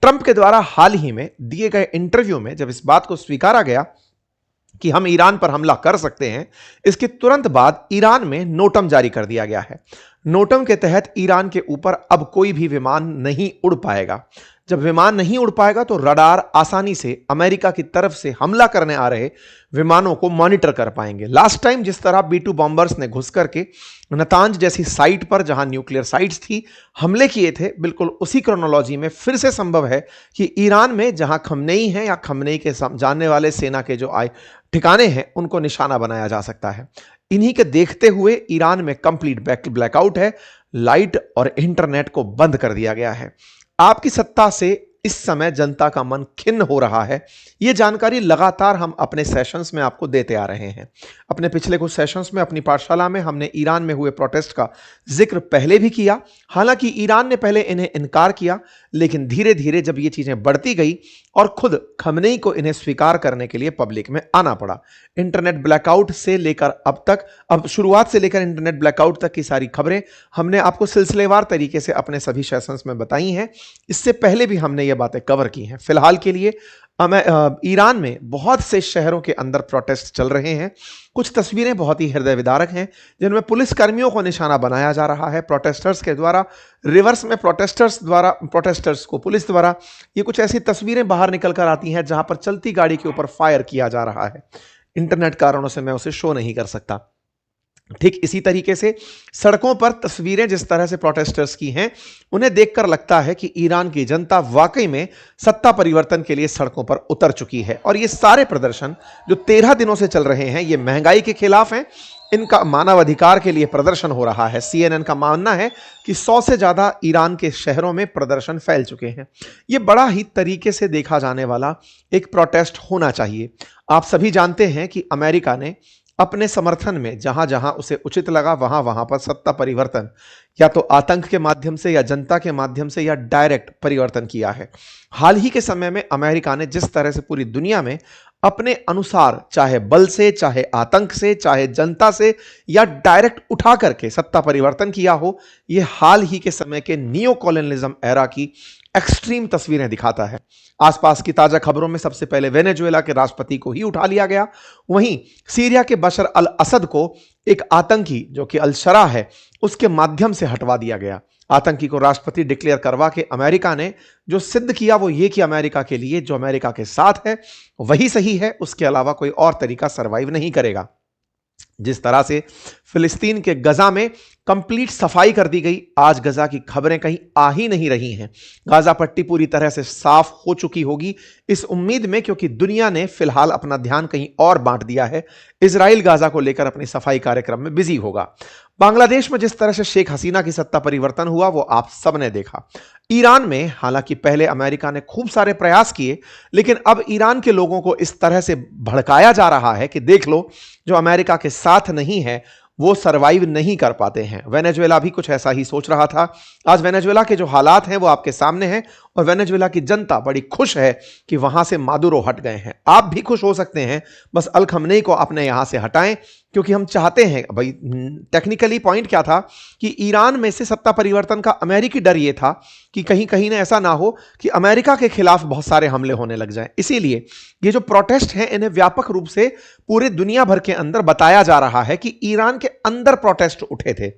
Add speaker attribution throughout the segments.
Speaker 1: Trump के द्वारा हाल ही में दिए गए इंटरव्यू में जब इस बात को स्वीकारा गया कि हम ईरान पर हमला कर सकते हैं, इसके तुरंत बाद ईरान में नोटम जारी कर दिया गया है। नोटम के तहत ईरान के ऊपर अब कोई भी विमान नहीं उड़ पाएगा। जब विमान नहीं उड़ पाएगा तो रडार आसानी से अमेरिका की तरफ से हमला करने आ रहे विमानों को मॉनिटर कर पाएंगे। लास्ट टाइम जिस तरह B-2 बॉम्बर्स ने घुस करके नतांज जैसी साइट पर जहां न्यूक्लियर साइट्स थी हमले किए थे, बिल्कुल उसी क्रोनोलॉजी में फिर से संभव है कि ईरान में जहां खमनेई है या खमनेई के जानने वाले सेना के जो ठिकाने हैं उनको निशाना बनाया जा सकता है। इन्हीं के देखते हुए ईरान में कंप्लीट ब्लैकआउट है, लाइट और इंटरनेट को बंद कर दिया गया है। आपकी सत्ता से इस समय जनता का मन खिन्न हो रहा है। यह जानकारी लगातार हम अपने सेशंस में आपको देते आ रहे हैं। अपने पिछले कुछ सेशंस में अपनी पाठशाला में हमने ईरान में हुए प्रोटेस्ट का जिक्र पहले भी किया। हालांकि ईरान ने पहले इन्हें इनकार किया, लेकिन धीरे धीरे जब ये चीजें बढ़ती गई और खुद खमनेई को इन्हें स्वीकार करने के लिए पब्लिक में आना पड़ा। इंटरनेट ब्लैकआउट से लेकर अब शुरुआत से लेकर इंटरनेट ब्लैकआउट तक की सारी खबरें हमने आपको सिलसिलेवार तरीके से अपने सभी सेशंस में बताई हैं। इससे पहले भी हमने ये बातें कवर की हैं। फिलहाल के लिए ईरान में बहुत से शहरों के अंदर प्रोटेस्ट चल रहे हैं। कुछ तस्वीरें बहुत ही हृदय विदारक हैं जिनमें पुलिस कर्मियों को निशाना बनाया जा रहा है प्रोटेस्टर्स के द्वारा। रिवर्स में प्रोटेस्टर्स को पुलिस द्वारा ये कुछ ऐसी तस्वीरें बाहर निकल कर आती हैं जहां पर चलती गाड़ी के ऊपर फायर किया जा रहा है। इंटरनेट कारणों से मैं उसे शो नहीं कर सकता। ठीक इसी तरीके से सड़कों पर तस्वीरें जिस तरह से प्रोटेस्टर्स की हैं, उन्हें देखकर लगता है कि ईरान की जनता वाकई में सत्ता परिवर्तन के लिए सड़कों पर उतर चुकी है। और ये सारे प्रदर्शन जो 13 दिनों से चल रहे हैं, ये महंगाई के खिलाफ हैं, इनका मानवाधिकार के लिए प्रदर्शन हो रहा है। CNN का मानना है कि 100 से ज्यादा ईरान के शहरों में प्रदर्शन फैल चुके हैं। यह बड़ा ही तरीके से देखा जाने वाला एक प्रोटेस्ट होना चाहिए। आप सभी जानते हैं कि अमेरिका ने अपने समर्थन में जहां जहां उसे उचित लगा वहां वहां पर सत्ता परिवर्तन या तो आतंक के माध्यम से या जनता के माध्यम से या डायरेक्ट परिवर्तन किया है। हाल ही के समय में अमेरिका ने जिस तरह से पूरी दुनिया में अपने अनुसार, चाहे बल से, चाहे आतंक से, चाहे जनता से या डायरेक्ट उठा करके सत्ता परिवर्तन किया हो, यह हाल ही के समय के नियो कॉलोनियलिज्म एरा की एक्सट्रीम तस्वीरें दिखाता है। आसपास की ताजा खबरों में सबसे पहले वेनेजुएला के राष्ट्रपति को ही उठा लिया गया। वहीं सीरिया के बशर अल असद को एक आतंकी जो कि अल शरा है उसके माध्यम से हटवा दिया गया। आतंकी को राष्ट्रपति डिक्लेयर करवा के अमेरिका ने जो सिद्ध किया वो ये कि अमेरिका के लिए जो अमेरिका के साथ है वही सही है, उसके अलावा कोई और तरीका सरवाइव नहीं करेगा। जिस तरह से फिलिस्तीन के गजा में कंप्लीट सफाई कर दी गई, आज गजा की खबरें कहीं आ ही नहीं रही हैं। गाजा पट्टी पूरी तरह से साफ हो चुकी होगी इस उम्मीद में, क्योंकि दुनिया ने फिलहाल अपना ध्यान कहीं और बांट दिया है। इजराइल गाजा को लेकर अपनी सफाई कार्यक्रम में बिजी होगा। बांग्लादेश में जिस तरह से शेख हसीना की सत्ता परिवर्तन हुआ वो आप सबने देखा। ईरान में हालांकि पहले अमेरिका ने खूब सारे प्रयास किए, लेकिन अब ईरान के लोगों को इस तरह से भड़काया जा रहा है कि देख लो, जो अमेरिका के साथ नहीं है वो सरवाइव नहीं कर पाते हैं। वेनेजुएला भी कुछ ऐसा ही सोच रहा था। आज वेनेजुएला के जो हालात हैं वो आपके सामने हैं और वेनेजुएला की जनता बड़ी खुश है कि वहां से मादुरो हट गए हैं। आप भी खुश हो सकते हैं, बस अल खमनेई को अपने यहां से हटाएं, क्योंकि हम चाहते हैं भाई। टेक्निकली पॉइंट क्या था कि ईरान में से सत्ता परिवर्तन का अमेरिकी डर यह था कि कहीं कहीं ना ऐसा ना हो कि अमेरिका के खिलाफ बहुत सारे हमले होने लग जाएं। इसीलिए ये जो प्रोटेस्ट हैं इन्हें व्यापक रूप से पूरे दुनिया भर के अंदर बताया जा रहा है कि ईरान के अंदर प्रोटेस्ट उठे थे।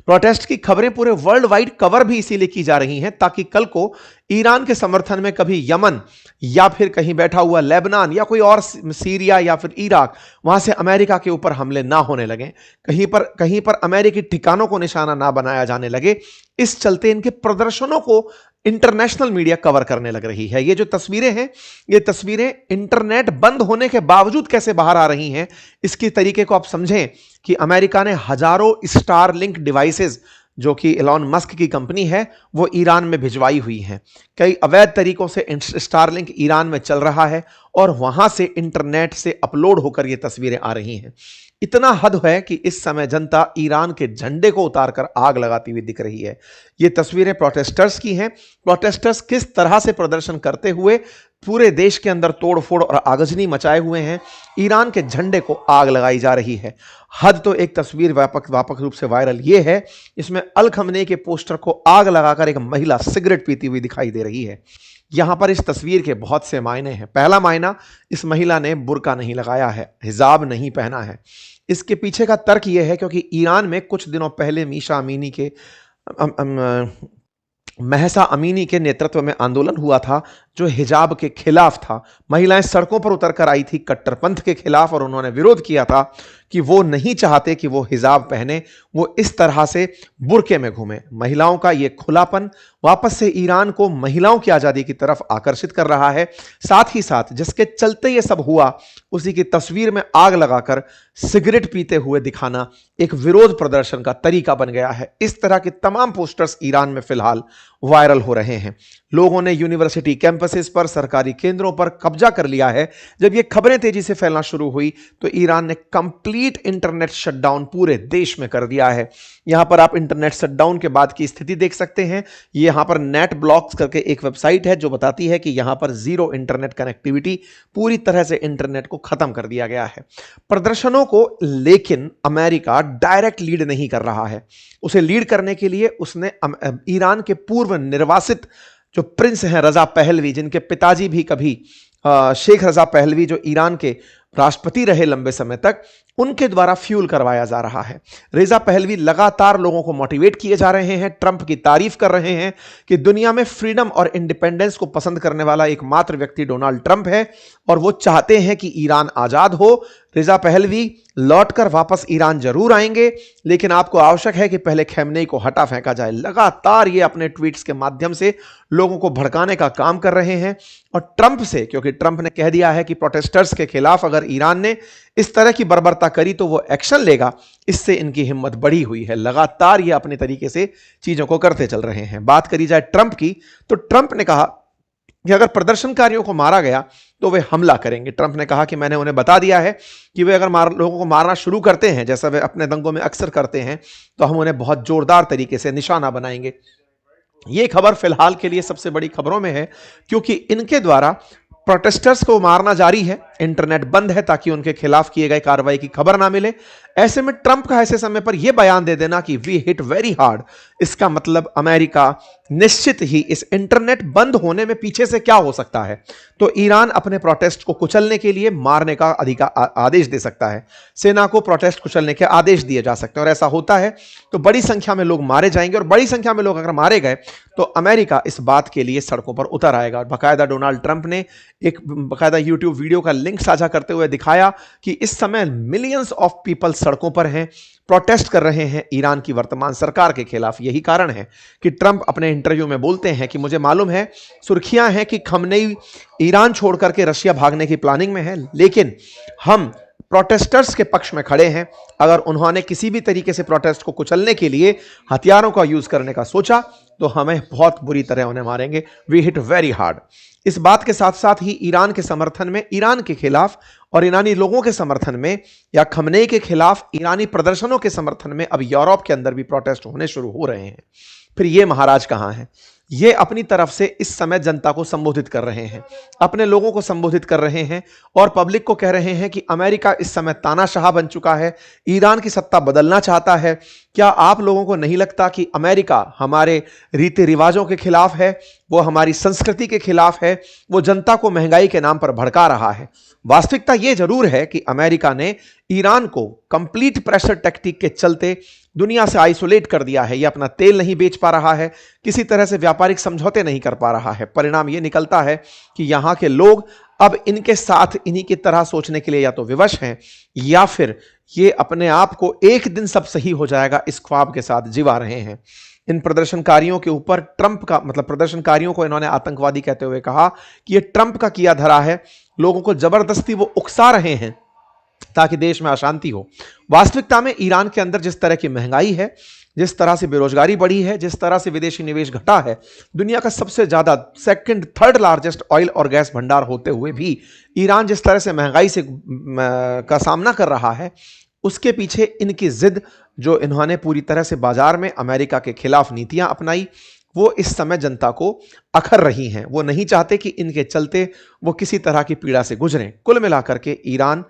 Speaker 1: प्रोटेस्ट की खबरें पूरे वर्ल्ड वाइड कवर भी इसीलिए की जा रही हैं ताकि कल को ईरान के समर्थन में कभी यमन या फिर कहीं बैठा हुआ लेबनान या कोई और सीरिया या फिर इराक, वहां से अमेरिका के ऊपर हमले ना होने लगे, कहीं पर अमेरिकी ठिकानों को निशाना ना बनाया जाने लगे। इस चलते इनके प्रदर्शनों को इंटरनेशनल मीडिया कवर करने लग रही है। ये जो तस्वीरें हैं, ये तस्वीरें इंटरनेट बंद होने के बावजूद कैसे बाहर आ रही हैं, इसकी तरीके को आप समझें कि अमेरिका ने हजारों स्टारलिंक डिवाइसेस, जो कि एलॉन मस्क की कंपनी है, वो ईरान में भिजवाई हुई हैं। कई अवैध तरीकों से स्टारलिंक ईरान में चल रहा है और वहां से इंटरनेट से अपलोड होकर ये तस्वीरें आ रही हैं। इतना हद है कि इस समय जनता ईरान के झंडे को उतारकर आग लगाती हुई दिख रही है। ये तस्वीरें प्रोटेस्टर्स की हैं। प्रोटेस्टर्स किस तरह से प्रदर्शन करते हुए पूरे देश के अंदर तोड़फोड़ और आगजनी मचाए हुए हैं। ईरान के झंडे को आग लगाई जा रही है। हद तो एक तस्वीर व्यापक रूप से वायरल ये है, इसमें अल खमनेई के पोस्टर को आग लगाकर एक महिला सिगरेट पीती हुई दिखाई दे रही है। यहां पर इस तस्वीर के बहुत से मायने हैं। पहला मायना, इस महिला ने बुर्का नहीं लगाया है, हिजाब नहीं पहना है। इसके पीछे का तर्क यह है क्योंकि ईरान में कुछ दिनों पहले महसा अमीनी के नेतृत्व में आंदोलन हुआ था जो हिजाब के खिलाफ था। महिलाएं सड़कों पर उतरकर आई थी कट्टरपंथ के खिलाफ और उन्होंने विरोध किया था कि वो नहीं चाहते कि वो हिजाब पहने, वो इस तरह से बुर्के में घूमे। महिलाओं का ये खुलापन वापस से ईरान को महिलाओं की आज़ादी की तरफ आकर्षित कर रहा है। साथ ही साथ जिसके चलते ये सब हुआ, उसी की तस्वीर में आग लगाकर सिगरेट पीते हुए दिखाना एक विरोध प्रदर्शन का तरीका बन गया है। इस तरह के तमाम पोस्टर्स ईरान में फिलहाल वायरल हो रहे हैं। लोगों ने यूनिवर्सिटी कैंपसेस पर, सरकारी केंद्रों पर कब्जा कर लिया है। जब ये खबरें तेजी से फैलना शुरू हुई तो ईरान ने कंप्लीट इंटरनेट शटडाउन पूरे देश में कर दिया है। यहां पर आप इंटरनेट शटडाउन के बाद की स्थिति देख सकते हैं। यहां पर नेट ब्लॉक्स करके एक वेबसाइट है जो बताती है कि यहां पर जीरो इंटरनेट कनेक्टिविटी, पूरी तरह से इंटरनेट को खत्म कर दिया गया है। प्रदर्शनों को लेकिन अमेरिका डायरेक्ट लीड नहीं कर रहा है। उसे लीड करने के लिए उसने ईरान के पूर्व निर्वासित जो प्रिंस हैं रजा पहलवी, जिनके पिताजी भी कभी शेख रजा पहलवी जो ईरान के राष्ट्रपति रहे लंबे समय तक, उनके द्वारा फ्यूल करवाया जा रहा है। रेजा पहलवी लगातार लोगों को मोटिवेट किए जा रहे हैं, ट्रंप की तारीफ कर रहे हैं कि दुनिया में फ्रीडम और इंडिपेंडेंस को पसंद करने वाला एकमात्र व्यक्ति डोनाल्ड ट्रंप है और वो चाहते हैं कि ईरान आजाद हो। रेजा पहलवी लौटकर वापस ईरान जरूर आएंगे, लेकिन आपको आवश्यक है कि पहले खमेनेई को हटा फेंका जाए। लगातार ये अपने ट्वीट्स के माध्यम से लोगों को भड़काने का काम कर रहे हैं और ट्रंप से, क्योंकि ट्रंप ने कह दिया है कि प्रोटेस्टर्स के खिलाफ अगर ईरान ने इस तरह की बर्बरता करी तो वो एक्शन लेगा, इससे इनकी हिम्मत बढ़ी हुई है। लगातार ये अपने तरीके से चीजों को करते चल रहे हैं। बात करी जाए ट्रंप की, तो ट्रंप ने कहा कि अगर प्रदर्शनकारियों को मारा गया तो वे हमला करेंगे। ट्रंप ने कहा कि मैंने उन्हें बता दिया है कि वे अगर लोगों को मारना शुरू करते हैं, जैसा वे अपने दंगों में अक्सर करते हैं, तो हम उन्हें बहुत जोरदार तरीके से निशाना बनाएंगे। यह खबर फिलहाल के लिए सबसे बड़ी खबरों में है क्योंकि इनके द्वारा प्रोटेस्टर्स को मारना जारी है, इंटरनेट बंद है ताकि उनके खिलाफ किए गए कार्रवाई की खबर ना मिले। ऐसे में ट्रंप का ऐसे समय पर यह बयान दे देना कि वी हिट वेरी हार्ड, इसका मतलब अमेरिका निश्चित ही इस इंटरनेट बंद होने में पीछे से क्या हो सकता है, तो ईरान अपने प्रोटेस्ट को कुचलने के लिए मारने का आदेश दे सकता है। सेना को प्रोटेस्ट कुचलने के आदेश दिए जा सकते हैं और ऐसा होता है तो बड़ी संख्या में लोग मारे जाएंगे और बड़ी संख्या में लोग अगर मारे गए तो अमेरिका इस बात के लिए सड़कों पर उतर आएगा। और बाकायदा डोनाल्ड ट्रंप ने एक बाकायदा यूट्यूब वीडियो का लिंक साझा करते हुए दिखाया कि इस समय मिलियंस ऑफ पीपल सड़कों पर हैं, प्रोटेस्ट कर रहे हैं ईरान की वर्तमान सरकार के खिलाफ। यही कारण है कि ट्रंप अपने इंटरव्यू में बोलते हैं कि मुझे मालूम है सुर्खियां हैं कि खमेनेई ईरान छोड़कर के रशिया भागने की प्लानिंग में है, लेकिन हम प्रोटेस्टर्स के पक्ष में खड़े हैं। अगर उन्होंने किसी भी तरीके से प्रोटेस्ट को कुचलने के लिए हथियारों का यूज करने का सोचा तो हमें बहुत बुरी तरह उन्हें मारेंगे। We hit very hard. इस बात के साथ साथ ही ईरान के समर्थन में, ईरान के खिलाफ और ईरानी लोगों के समर्थन में या खमेनेई के खिलाफ ईरानी प्रदर्शनों के समर्थन में अब यूरोप के अंदर भी प्रोटेस्ट होने शुरू हो रहे हैं। फिर ये महाराज कहां हैं? ये अपनी तरफ से इस समय जनता को संबोधित कर रहे हैं, अपने लोगों को संबोधित कर रहे हैं और पब्लिक को कह रहे हैं कि अमेरिका इस समय तानाशाह बन चुका है, ईरान की सत्ता बदलना चाहता है। क्या आप लोगों को नहीं लगता कि अमेरिका हमारे रीति रिवाजों के खिलाफ है, वो हमारी संस्कृति के खिलाफ है, वो जनता को महंगाई के नाम पर भड़का रहा है? वास्तविकता यह जरूर है कि अमेरिका ने ईरान को कंप्लीट प्रेशर टैक्टिक के चलते दुनिया से आइसोलेट कर दिया है। यह अपना तेल नहीं बेच पा रहा है, किसी तरह से व्यापारिक समझौते नहीं कर पा रहा है। परिणाम यह निकलता है कि यहां के लोग अब इनके साथ इन्हीं की तरह सोचने के लिए या तो विवश हैं या फिर ये अपने आप को एक दिन सब सही हो जाएगा इस ख्वाब के साथ जिवा रहे हैं। इन प्रदर्शनकारियों के ऊपर ट्रंप का प्रदर्शनकारियों को इन्होंने आतंकवादी कहते हुए कहा कि यह ट्रंप का किया धरा है, लोगों को जबरदस्ती वो उकसा रहे हैं ताकि देश में अशांति हो। वास्तविकता में ईरान के अंदर जिस तरह की महंगाई है, जिस तरह से बेरोजगारी बढ़ी है, जिस तरह से विदेशी निवेश घटा है, दुनिया का सबसे ज्यादा थर्ड लार्जेस्ट ऑयल और गैस भंडार होते हुए भी ईरान जिस तरह से महंगाई से का सामना कर रहा है, उसके पीछे इनकी जिद, जो इन्होंने पूरी तरह से बाजार में अमेरिका के खिलाफ नीतियां अपनाई, वो इस समय जनता को अखर रही हैं। वो नहीं चाहते कि इनके चलते वो किसी तरह की पीड़ा से गुजरें। कुल मिलाकर के ईरान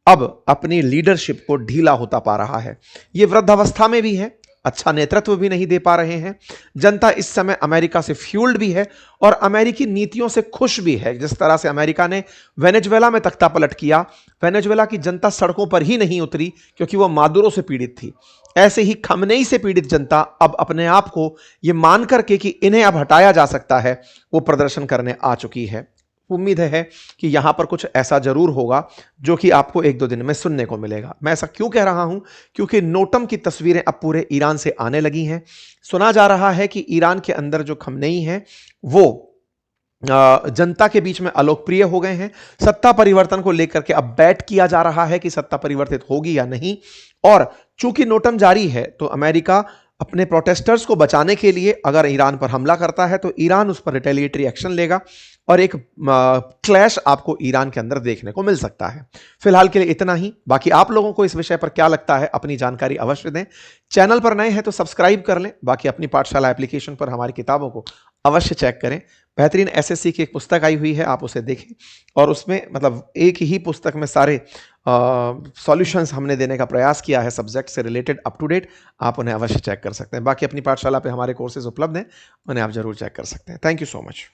Speaker 1: अब अपनी लीडरशिप को ढीला होता पा रहा है। ये वृद्धावस्था में भी है, अच्छा नेतृत्व भी नहीं दे पा रहे हैं। जनता इस समय अमेरिका से फ्यूल्ड भी है और अमेरिकी नीतियों से खुश भी है। जिस तरह से अमेरिका ने वेनेजुएला में तख्तापलट किया, वेनेजुएला की जनता सड़कों पर ही नहीं उतरी क्योंकि वो मादुरो से पीड़ित थी। ऐसे ही खमनेई से पीड़ित जनता अब अपने आप को ये मान करके कि इन्हें अब हटाया जा सकता है, वो प्रदर्शन करने आ चुकी है। उम्मीद है कि यहां पर कुछ ऐसा जरूर होगा जो कि आपको एक दो दिन में सुनने को मिलेगा। मैं ऐसा क्यों कह रहा हूं? क्योंकि नोटम की तस्वीरें अब पूरे ईरान से आने लगी हैं। सुना जा रहा है कि ईरान के अंदर जो खमनेई हैं वो जनता के बीच में अलोकप्रिय हो गए हैं। सत्ता परिवर्तन को लेकर के अब बैट किया जा रहा है कि सत्ता परिवर्तित होगी या नहीं। और चूंकि नोटम जारी है तो अमेरिका अपने प्रोटेस्टर्स को बचाने के लिए अगर ईरान पर हमला करता है तो ईरान उस पर रिटेलिएटरी एक्शन लेगा और एक क्लैश आपको ईरान के अंदर देखने को मिल सकता है। फिलहाल के लिए इतना ही। बाकी आप लोगों को इस विषय पर क्या लगता है, अपनी जानकारी अवश्य दें। चैनल पर नए हैं तो सब्सक्राइब कर लें। बाकी अपनी पाठशाला एप्लीकेशन पर हमारी किताबों को अवश्य चेक करें। बेहतरीन एसएससी की एक पुस्तक आई हुई है, आप उसे देखें और उसमें मतलब एक ही पुस्तक में सारे सॉल्यूशंस हमने देने का प्रयास किया है सब्जेक्ट से रिलेटेड अप टू डेट। आप उन्हें अवश्य चेक कर सकते हैं। बाकी अपनी पाठशाला पे हमारे कोर्सेज उपलब्ध हैं, उन्हें आप जरूर चेक कर सकते हैं। Thank you so much.